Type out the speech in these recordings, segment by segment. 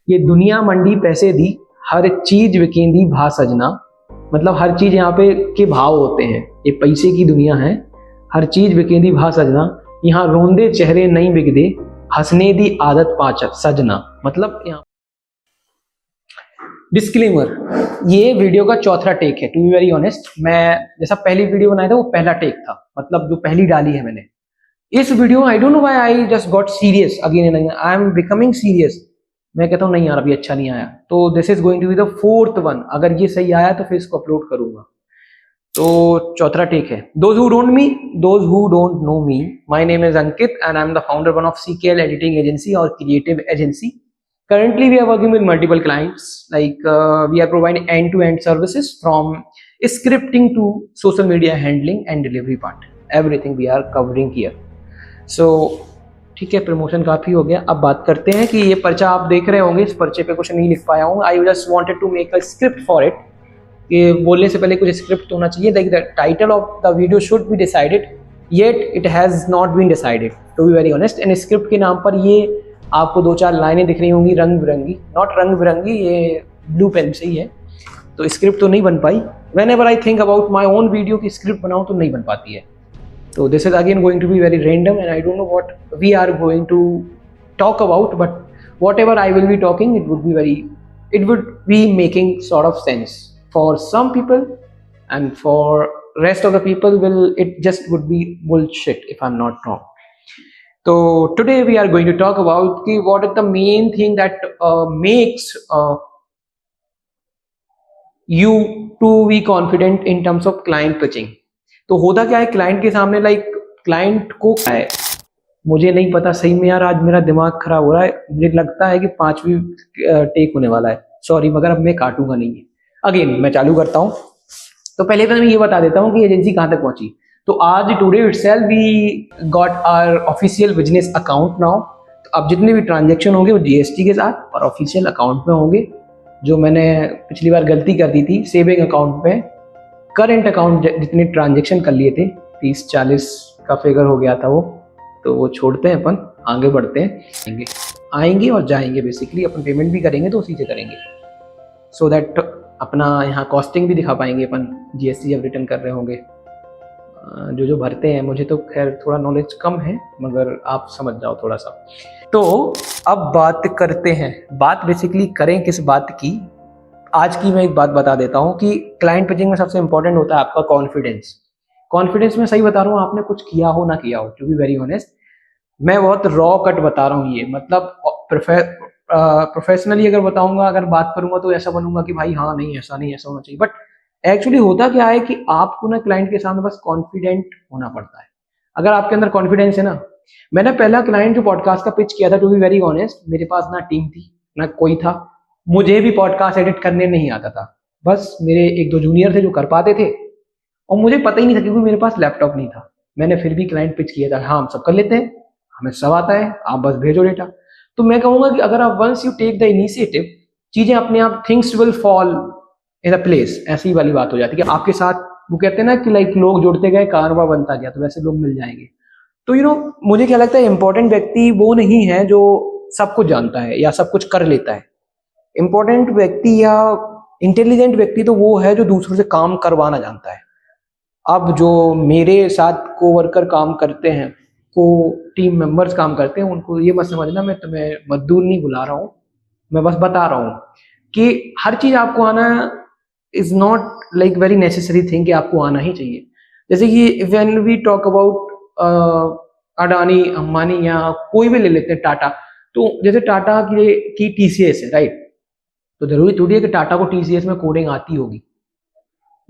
ये दुनिया मंडी पैसे दी, हर चीज विकेंदी भा सजना। मतलब हर चीज यहाँ पे के भाव होते हैं, ये पैसे की दुनिया है। हर चीज विकेंदी भा सजना, यहाँ रोंदे चेहरे नहीं बिगदे, हंसने दी आदत पाच सजना। मतलब यहाँ डिस्क्लेमर, ये वीडियो का चौथा टेक है। टू बी वेरी ऑनेस्ट, मैं जैसा पहली वीडियो बनाया था वो पहला टेक था, मतलब जो पहली डाली है मैंने। इस वीडियो में आई don't know why I just got serious again and again, I am becoming serious. मैं कहता हूँ नहीं यार अभी अच्छा नहीं आया, तो this is going to be the fourth one. अगर ये सही आया तो फिर इसको अपलोड करूंगा। तो चौथा टेक है। Those who don't know me, my name is Ankit and I am the founder one of CKL editing agency और creative agency. Currently, we are working with multiple clients. Like we are providing end-to-end services from scripting to social media handling and delivery part. Everything we are covering here. So, ठीक है, promotion काफ़ी हो गया। अब बात करते हैं कि ये पर्चा आप देख रहे होंगे, इस पर्चे पे कुछ नहीं लिख पाया हूँ। I just wanted to make a script for it. कि बोलने से पहले कुछ स्क्रिप्ट होना चाहिए। Like the title of the video should be decided, yet it has not been decided. To be very honest, and script के नाम पर ये आपको 2-4 लाइनें दिख रही होंगी रंग बिरंगी, नॉट रंग बिरंगी, ये ब्लू पेन से ही है, तो स्क्रिप्ट तो नहीं बन पाई। Whenever I think about my own video की स्क्रिप्ट बनाऊँ तो नहीं बन पाती है। तो this is again going to be very random and I don't know what we are going to talk about, but whatever I will be talking it would be making sort of sense for some people and for rest of the people will it just would be bullshit if I am not wrong. So today we are going to talk about what is the main thing that makes you to be confident in terms of client pitching. तो होता क्या है client के सामने, like client को क्या है, मुझे नहीं पता सही में यार, आज मेरा दिमाग खराब हो रहा है, मुझे लगता है कि 5वीं टेक होने वाला है, सॉरी, मगर अब मैं काटूंगा नहीं है। अगेन मैं चालू करता हूँ। तो पहले मैं ये बता देता हूँ कि एजेंसी कहाँ तक पहुंची। तो आज today itself we got our official business account now. तो अब जितने भी ट्रांजैक्शन होंगे वो GST के साथ और ऑफिशियल अकाउंट में होंगे। जो मैंने पिछली बार गलती कर दी थी, सेविंग अकाउंट में करंट अकाउंट जितने ट्रांजैक्शन कर लिए थे, 30-40 का फिगर हो गया था वो, तो वो छोड़ते हैं, अपन आगे बढ़ते हैं। आएंगे और जाएंगे, बेसिकली अपन पेमेंट भी करेंगे तो उसी से करेंगे, सो दैट अपना यहाँ कॉस्टिंग भी दिखा पाएंगे अपन, GST जब रिटर्न कर रहे होंगे। जो भरते हैं, मुझे तो खैर थोड़ा नॉलेज कम है, मगर आप समझ जाओ थोड़ा सा। तो अब बात करते हैं, बात बेसिकली करें किस बात की। आज की मैं एक बात बता देता हूं कि क्लाइंट पिचिंग में सबसे इंपॉर्टेंट होता है आपका कॉन्फिडेंस। कॉन्फिडेंस में सही बता रहा हूँ, आपने कुछ किया हो ना किया हो, टू बी वेरी ऑनेस्ट, मैं बहुत रॉ कट बता रहा हूँ। ये मतलब प्रोफेशनली अगर बताऊंगा, अगर बात करूंगा तो ऐसा बनूंगा कि भाई हाँ नहीं ऐसा नहीं, ऐसा होना चाहिए, बट एक्चुअली होता क्या है कि आपको ना क्लाइंट के सामने बस कॉन्फिडेंट होना पड़ता है। अगर आपके अंदर कॉन्फिडेंस है ना, मैंने पहला क्लाइंट जो पॉडकास्ट का पिच किया था, टू बी वेरी ऑनेस्ट, मेरे पास ना टीम थी ना कोई था, मुझे भी पॉडकास्ट एडिट करने नहीं आता था, बस मेरे 1-2 जूनियर थे जो कर पाते थे, और मुझे पता ही नहीं था क्योंकि मेरे पास लैपटॉप नहीं था। मैंने फिर भी क्लाइंट पिच किया था, हाँ हम सब कर लेते हैं, हमें सब आता है, आप बस भेजो डेटा। तो मैं कहूँगा कि अगर आप once you take the initiative, चीजें अपने आप, things will fall in a place, ऐसी वाली बात हो जाती है कि आपके साथ, वो कहते हैं ना कि लाइक लोग जुड़ते गए कारवा बनता गया, तो वैसे लोग मिल जाएंगे। तो मुझे क्या लगता है, इंपॉर्टेंट व्यक्ति वो नहीं है जो सब कुछ जानता है या सब कुछ कर लेता है। इंपॉर्टेंट व्यक्ति या इंटेलिजेंट व्यक्ति तो वो है जो दूसरों से काम करवाना जानता है। अब जो मेरे साथ कोवर्कर काम करते हैं, को टीम मेंबर्स काम करते हैं, उनको ये मत समझना मैं तुम्हें मजदूर नहीं बुला रहा हूँ, मैं बस बता रहा हूँ कि हर चीज आपको आना is not like very necessary thing कि आपको आना ही चाहिए। जैसे कि when we talk about Adani, Ambani या कोई भी ले लेते हैं, टाटा, तो जैसे टाटा की TCS है, राइट, तो जरूरी थोड़ी है कि टाटा को TCS में कोडिंग आती होगी,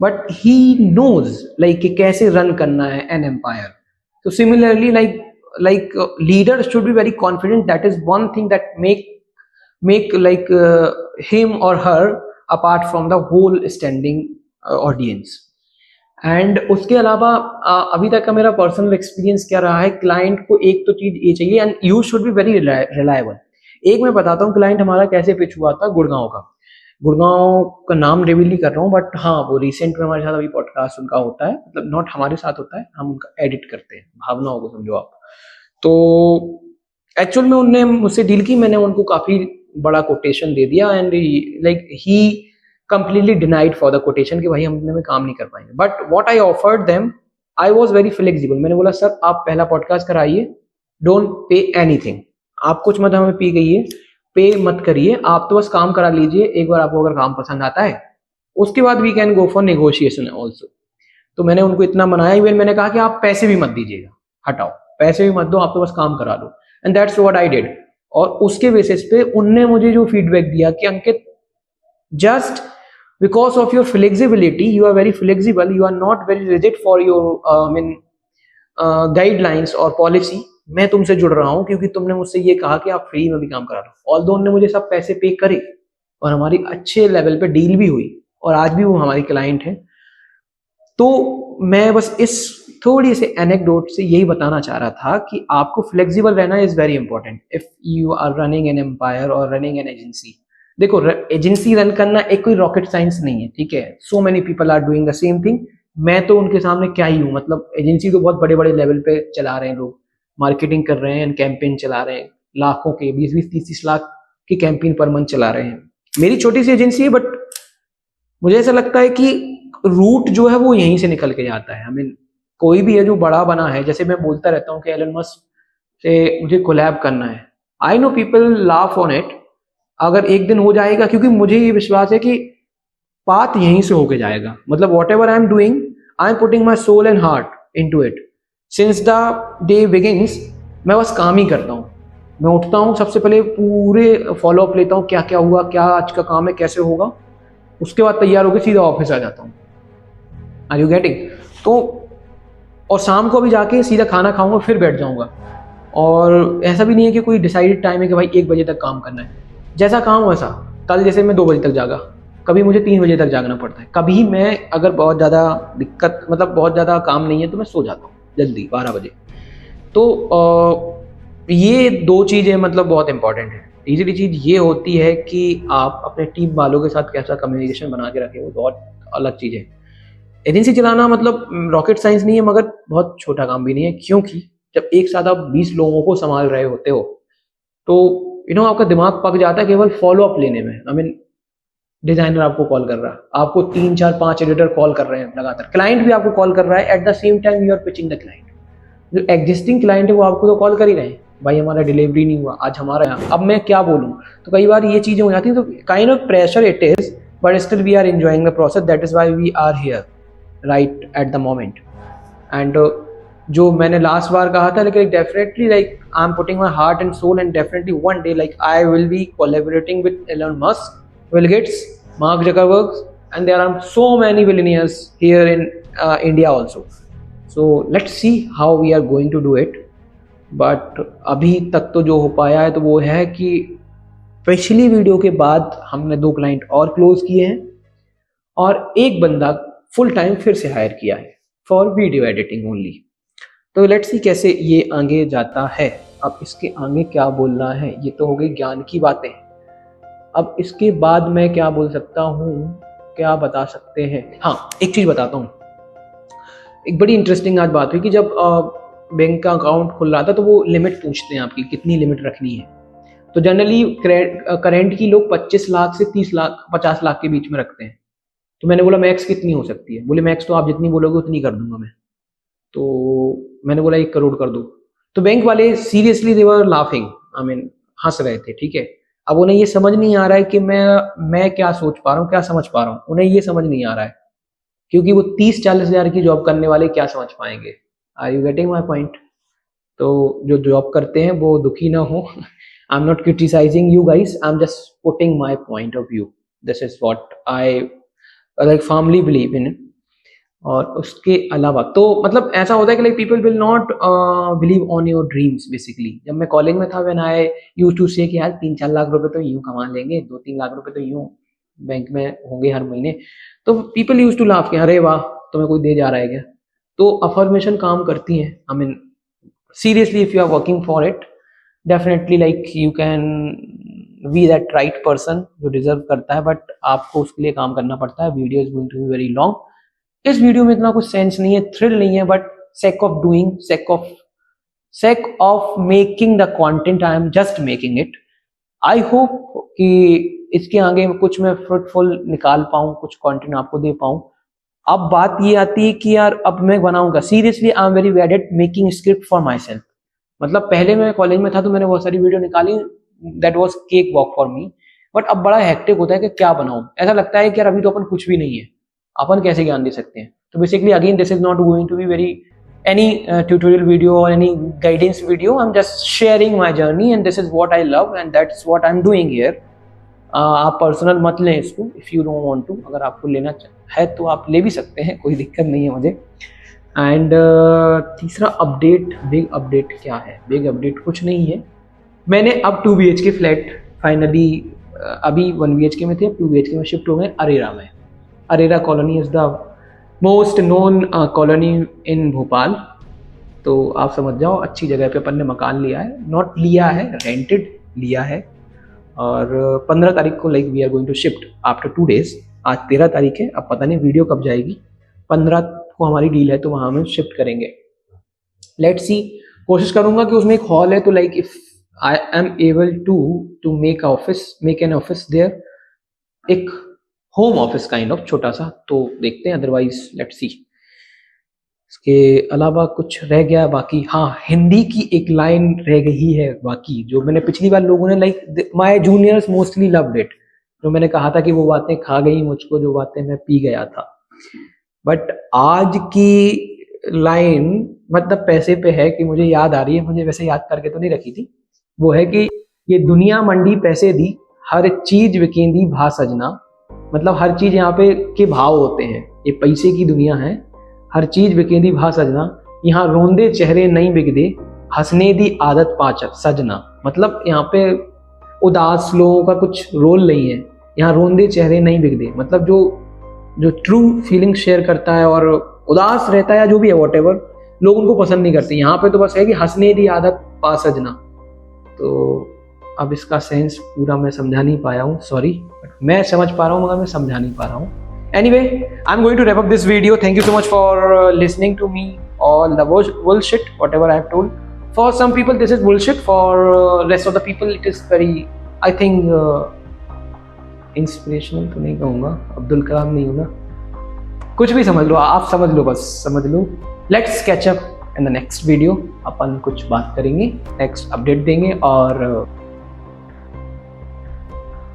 बट ही नोज लाइक कि कैसे रन करना है एन एम्पायर। तो similarly like leader should be very confident, that is one thing that make like him or her apart from the whole standing audience. And उसके अलावा अभी तक का मेरा पर्सनल एक्सपीरियंस क्या रहा है, क्लाइंट को एक तो चीज ये चाहिए, and you should be very reliable. एक मैं बताता हूँ क्लाइंट हमारा कैसे पिच हुआ था, गुड़गांव का नाम रिवील नहीं कर रहा हूँ, बट हाँ वो रिसेंट में हमारे साथ अभी पॉडकास्ट उनका होता है, मतलब नॉट हमारे साथ होता है, हम उनका एडिट करते हैं, भावनाओं को समझो आप। तो एक्चुअल में उनने मुझसे डील की, मैंने उनको काफी बड़ा कोटेशन दे दिया and like he completely denied for the quotation कि भाई हम इतने में काम नहीं कर पाएंगे। But what I offered them, I was very flexible. मैंने बोला सर आप पहला पॉडकास्ट कराइए, डोंट पे एनीथिंग, आप कुछ मत हमें पे मत करिए, आप तो बस काम करा लीजिए, एक बार आपको अगर काम पसंद आता है उसके बाद we can go for negotiation also. तो मैंने उनको इतना मनाया, इवन मैंने कहा कि आप पैसे भी मत दीजिएगा, हटाओ पैसे भी मत दो, आप तो बस काम करा लो, and that's what I did. और उसके बेसिस पे उनने मुझे जो फीडबैक दिया कि Ankit, just because of your flexibility, you are very flexible, you are not very rigid for your mean guidelines और पॉलिसी, मैं तुमसे जुड़ रहा हूँ क्योंकि तुमने मुझसे ये कहा कि आप फ्री में भी काम करा लो। ऑल्दो उन्होंने मुझे सब पैसे पे करे और हमारी अच्छे लेवल पे डील भी हुई और आज भी वो हमारी क्लाइंट है। तो मैं बस इस थोड़ी से एनेक्डोट से यही बताना चाह रहा था कि आपको फ्लेक्सिबल रहना is very important if you are running an empire और रनिंग एन एजेंसी। देखो, एजेंसी रन करना एक कोई रॉकेट साइंस नहीं है, ठीक है, so many people are doing the same thing. मैं तो उनके सामने क्या ही हूँ, मतलब एजेंसी तो बहुत बड़े बड़े लेवल पे चला रहे हैं लोग, मार्केटिंग कर रहे हैं, कैंपेन चला रहे हैं, लाखों के 20-20, 30-30 लाख की कैंपेन पर मंथ चला रहे हैं। मेरी छोटी सी एजेंसी है, बट मुझे ऐसा लगता है कि रूट जो है वो यहीं से निकल के जाता है। आई मीन कोई भी है जो बड़ा बना है, जैसे मैं बोलता रहता हूँ कि एलन मस्क से मुझे कोलैब करना है, I know people laugh on it, अगर एक दिन हो जाएगा, क्योंकि मुझे ये विश्वास है कि पाथ यहीं से होके जाएगा। मतलब whatever I am doing, I am putting my soul and heart into it since the day begins. मैं बस काम ही करता हूँ, मैं उठता हूँ, सबसे पहले पूरे फॉलोअप लेता हूँ, क्या क्या हुआ, क्या आज का काम है, कैसे होगा, उसके बाद तैयार होकर सीधा ऑफिस आ जाता हूँ। Are you getting? तो और शाम को भी जाके सीधा खाना खाऊंगा, फिर बैठ जाऊंगा। और ऐसा भी नहीं है कि कोई डिसाइडेड टाइम है कि भाई 1 बजे तक काम करना है, जैसा काम वैसा। कल जैसे मैं 2 बजे तक जागा, कभी मुझे 3 बजे तक जागना पड़ता है, कभी मैं अगर बहुत ज़्यादा दिक्कत, मतलब बहुत ज़्यादा काम नहीं है तो मैं सो जाता हूँ जल्दी 12 बजे। तो ये 2 चीज़ें मतलब बहुत इंपॉर्टेंट है। तीसरी चीज़ ये होती है कि आप अपने टीम वालों के साथ कैसा कम्युनिकेशन बना के रखें, वो बहुत अलग चीज़ है। एजेंसी चलाना मतलब रॉकेट साइंस नहीं है, मगर बहुत छोटा काम भी नहीं है, क्योंकि जब एक साथ आप 20 लोगों को संभाल रहे होते हो तो आपका दिमाग पक जाता है केवल फॉलो अप लेने में। आई मीन डिजाइनर आपको कॉल कर रहा है, आपको 3 4 5 एडिटर कॉल कर रहे हैं लगातार, क्लाइंट भी आपको कॉल कर रहा है, at the same time you are pitching the client. जो एग्जिस्टिंग क्लाइंट है वो आपको तो कॉल कर ही रहे हैं, भाई हमारा डिलीवरी नहीं हुआ आज, हमारा यहाँ, अब मैं क्या बोलूँ। तो कई बार ये चीज़ें हो जाती हैं, तो kind of pressure it is, but still we are enjoying the process, that is why we are here right at the moment. And जो मैंने लास्ट बार कहा था, लेकिन definitely like I am putting my heart and soul, and definitely one day like I will be collaborating with Elon Musk, Bill Gates, Mark Zuckerberg, and there are so many billionaires here in India also. So let's see how we are going to do it. But अभी तक तो जो हो पाया है तो वो है कि पिछली वीडियो के बाद हमने 2 क्लाइंट और क्लोज किए हैं और एक बंदा फुल टाइम फिर से हायर किया है फॉर वीडियो एडिटिंग ओनली। तो लेट्स सी कैसे ये आगे जाता है। अब इसके आगे क्या बोलना है, ये तो हो गई ज्ञान की बातें। अब इसके बाद मैं क्या बोल सकता हूँ, क्या बता सकते हैं। हाँ, एक चीज़ बताता हूँ। एक बड़ी इंटरेस्टिंग आज बात हुई कि जब बैंक का अकाउंट खुल रहा था तो वो लिमिट पूछते हैं आपकी, कितनी लिमिट रखनी है। तो जनरली करेंट की लोग 25 लाख से 30 लाख 50 लाख के बीच में रखते हैं। तो मैंने बोला मैक्स कितनी हो सकती है? बोले मैक्स तो आप जितनी बोलोगे उतनी कर दूंगा मैं। तो मैंने बोला 1 करोड़ कर दो। तो बैंक वाले seriously they were laughing, I mean हंस रहे थे, ठीक है। अब उन्हें ये समझ नहीं आ रहा है कि मैं क्या सोच पा रहा हूँ, क्या समझ पा रहा हूँ, उन्हें ये समझ नहीं आ रहा है, क्योंकि वो 30-40 हज़ार की जॉब करने वाले क्या समझ पाएंगे। Are you getting my point? तो जो जॉब करते हैं वो दुखी ना हो। I am not criticising you guys, I am just putting my point of view, this is what I like firmly believe in. और उसके अलावा तो मतलब ऐसा होता है कि like people will not believe on your dreams basically. जब मैं कॉलेज में था, व्हेन आई यूज्ड टू से कि यार 3-4 लाख रुपए तो यूं कमा लेंगे, 2-3 लाख रुपए तो यूं बैंक में होंगे हर महीने, तो पीपल यूज्ड टू लाफ कि अरे वाह तुम्हें कोई दे जा रहा है क्या। तो अफर्मेशन काम करती है। I mean seriously if you are working for it, definitely like you can be that right person जो डिजर्व करता है, बट आपको उसके लिए काम करना पड़ता है। Video is going to be very long. इस वीडियो में इतना कुछ सेंस नहीं है, थ्रिल नहीं है, but sake of doing, sake of making the content, I am just making it. I hope कि इसके आगे कुछ मैं फ्रूटफुल निकाल पाऊँ, कुछ कंटेंट आपको दे पाऊँ। अब बात ये आती है कि यार अब मैं बनाऊंगा, seriously I am very bad at making script for my self. मतलब पहले मैं कॉलेज में था तो मैंने बहुत सारी वीडियो निकाली, that was cake walk for me. But अब बड़ा हेक्टिक होता है कि क्या बनाऊं, ऐसा लगता है कि यार अभी तो अपन कुछ भी नहीं है, अपन कैसे ज्ञान दे सकते हैं। तो basically again this is not going to be very any tutorial video or any guidance video. I'm just sharing my journey and this is what I love and that's what I'm doing here. आप personal मत लें इसको, if you don't want to. अगर आपको लेना है तो आप ले भी सकते हैं, कोई दिक्कत नहीं है मुझे। एंड तीसरा अपडेट, बिग अपडेट क्या है? बिग अपडेट कुछ नहीं है। मैंने अब 2 BHK फ्लैट फाइनली, अभी 1 BHK में थे, अब 2 BHK में शिफ्ट हो गए अरेरा में। Arera colony is the most known colony इन भोपाल। तो आप समझ जाओ अच्छी जगह पे अपन ने मकान लिया है, नॉट लिया है, रेंटेड लिया है। और 15 तारीख को like we are going to shift after 2 days। आज 13 तारीख है, अब पता नहीं वीडियो कब जाएगी। 15 को हमारी डील है तो वहाँ हम शिफ्ट करेंगे। लेट्स सी, कोशिश करूँगा कि उसमें एक हॉल है तो like if I am able to make an office there, एक होम ऑफिस काइंड ऑफ छोटा सा, तो देखते हैं। Otherwise let's see. इसके अलावा कुछ रह गया बाकी? हाँ, हिंदी की एक लाइन रह गई है बाकी, जो मैंने पिछली बार लोगों ने like my juniors mostly loved it, जो मैंने कहा था कि वो बातें खा गई मुझको, जो बातें मैं पी गया था। बट आज की लाइन मतलब पैसे पे है कि मुझे याद आ रही है, मुझे वैसे याद करके तो नहीं रखी थी। वो है कि ये दुनिया मंडी पैसे दी, हर चीज विकेंदी भा सजना। मतलब हर चीज यहाँ पे के भाव होते हैं, ये पैसे की दुनिया है। हर चीज विकेंदी भा सजना, यहाँ रोंदे चेहरे नहीं बिगदे, हंसने दी आदत पाच सजना। मतलब यहाँ पे उदास लोगों का कुछ रोल नहीं है, यहाँ रोंदे चेहरे नहीं बिगदे। मतलब जो ट्रू फीलिंग शेयर करता है और उदास रहता है या जो भी है व्हाटएवर, लोग उनको पसंद नहीं करते। यहाँ पे तो बस है कि हंसने दी आदत पा सजना। तो अब इसका सेंस पूरा मैं समझा नहीं पाया हूँ, सॉरी, बट मैं समझ पा रहा हूँ मगर मैं समझा नहीं पा रहा हूँ। Anyway, I'm going to wrap up this video. Thank you so much for listening to me, all the bullshit, whatever I have told. For some people, this is bullshit. For rest of the people, it is very, I think, inspirational तो नहीं कहूँगा, अब्दुल कलाम नहीं हूँ ना, कुछ भी समझ लो, आप समझ लो, बस समझ लो। Let's catch up in the next video. अपन कुछ बात करेंगे, नेक्स्ट अपडेट देंगे और